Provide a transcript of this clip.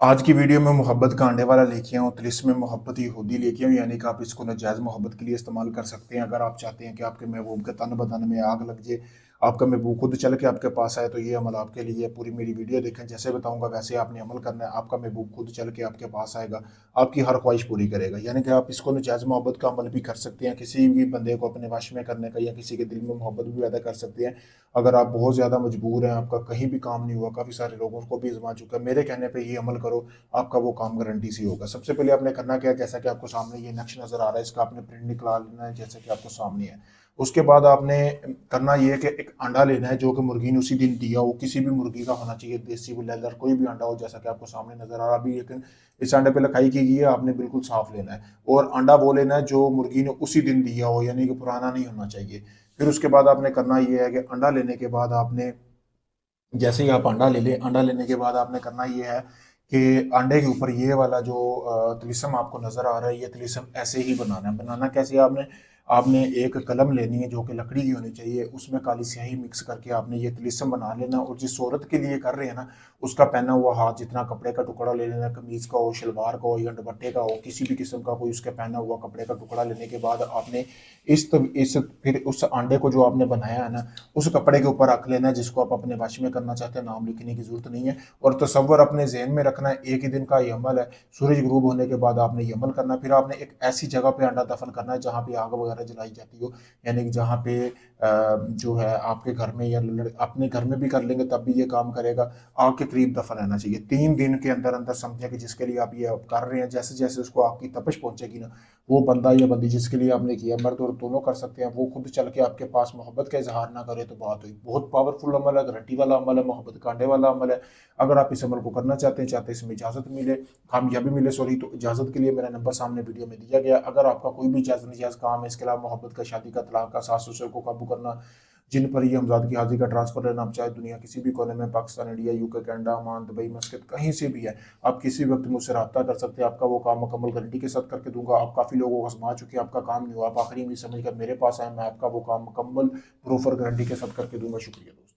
आज की वीडियो में मोहब्बत का अंडे वाला लेके आया हूँ। तिलिस्म में मोहब्बत यहूदी लेके आया हूँ, यानी कि आप इसको नाजायज़ मोहब्बत के लिए इस्तेमाल कर सकते हैं। अगर आप चाहते हैं कि आपके महबूब के तन बदन में आग लग जाए, आपका महबूब खुद चल के आपके पास आए, तो ये अमल आपके लिए है। पूरी मेरी वीडियो देखें, जैसे बताऊंगा वैसे आपने अमल करना है। आपका महबूब खुद चल के आपके पास आएगा, आपकी हर ख्वाहिश पूरी करेगा। यानी कि आप इसको नाजायज़ मोहब्बत का अमल भी कर सकते हैं, किसी भी बंदे को अपने वश में करने का, या किसी के दिल में मोहब्बत भी पैदा कर सकते हैं। अगर आप बहुत ज़्यादा मजबूर हैं, आपका कहीं भी काम नहीं हुआ, काफ़ी सारे लोगों को भी आजमा चुका है, मेरे कहने पर ये अमल करो, आपका वो काम गारंटी से होगा। सबसे पहले आपने करना क्या है, जैसा कि आपको सामने ये नक्श नज़र आ रहा है, इसका आपने प्रिंट निकाल लेना है, जैसा कि आपको सामने है। उसके बाद आपने करना ये है कि एक अंडा लेना है जो कि मुर्गी ने उसी दिन दिया हो, किसी भी मुर्गी का होना चाहिए, देसी ब्लेलर कोई भी अंडा हो, जैसा कि आपको सामने नजर आ रहा है अभी। लेकिन इस अंडे पे लिखाई की गई है, आपने बिल्कुल साफ लेना है। और अंडा वो लेना है जो मुर्गी ने उसी दिन दिया हो, यानी कि पुराना नहीं होना चाहिए। फिर उसके बाद आपने करना ये है कि अंडा लेने के बाद आपने, जैसे ही आप अंडा ले लें, अंडा लेने के बाद आपने करना ये है कि अंडे के ऊपर ये वाला जो तिलिस्म आपको नज़र आ रहा है, ये तिलिस्म ऐसे ही बनाना है। बनाना कैसे है आपने, आपने एक कलम लेनी है जो कि लकड़ी की होनी चाहिए, उसमें काली स्याही मिक्स करके आपने ये तिलिस्म बना लेना। और जिस औरत के लिए कर रहे हैं ना, उसका पहना हुआ हाथ जितना कपड़े का टुकड़ा ले लेना, कमीज का हो, शलवार का हो, या दुपट्टे का हो, किसी भी किस्म का कोई उसके पहना हुआ कपड़े का टुकड़ा लेने के बाद आपने इस फिर उस अंडे को जो आपने बनाया है ना, उस कपड़े के ऊपर रख लेना है, जिसको आप अपने वश में करना चाहते हैं। नाम लिखने की जरूरत नहीं है। और तसव्वुर अपने जहन में रखना है, एक ही दिन का ये अमल है। सूरज गुरूब होने के बाद आपने ये अमल करना है। फिर आपने एक ऐसी जगह पे अंडा दफन करना है जहाँ पे आग वगैरह जलाई जाती हो, यानी कि जहाँ पे जो है आपके घर में, या अपने घर में भी कर लेंगे तब भी ये काम करेगा। आग के करीब दफन रहना चाहिए। 3 दिन के अंदर अंदर समझे कि जिसके लिए आप ये कर रहे हैं, जैसे जैसे उसको आग की तपश पहुंचेगी ना, वो बंदा या बंदी जिसके लिए आपने किया, मर्द और दोनों कर सकते हैं, वो खुद चल के आपके पास मोहब्बत का इजहार ना करे तो बात हुई। बहुत पावरफुल अमल है, गारंटी वाला अमल है, मोहब्बत कांडे वाला अमल है। अगर आप इस अमल को करना चाहते हैं, चाहते इसमें इजाजत मिले, कामयाबी मिले सॉरी, तो इजाजत के लिए मेरा नंबर सामने वीडियो में दिया गया। अगर आपका कोई भी जायज़ नजायज़ काम है, इसके अलावा मोहब्बत का, शादी का, तलाक का, सास ससुर को काबू करना, जिन पर ये हमजाद की हाजिरी का ट्रांसफर लेना, आप चाहे दुनिया किसी भी कोने में, Pakistan, India, UK, Canada, Oman, Dubai, मस्कत, कहीं से भी है, आप किसी वक्त मुझसे रब्ता कर सकते हैं। आपका वो काम मुकम्मल गारंटी के साथ करके दूंगा। आप काफ़ी लोगों को आजमा चुके हैं, आपका काम नहीं हुआ, आप आखिरी में समझ कर मेरे पास आए, मैं आपका वो काम मुकम्मल प्रूफ और गारंटी के साथ करके दूंगा। शुक्रिया दोस्तों।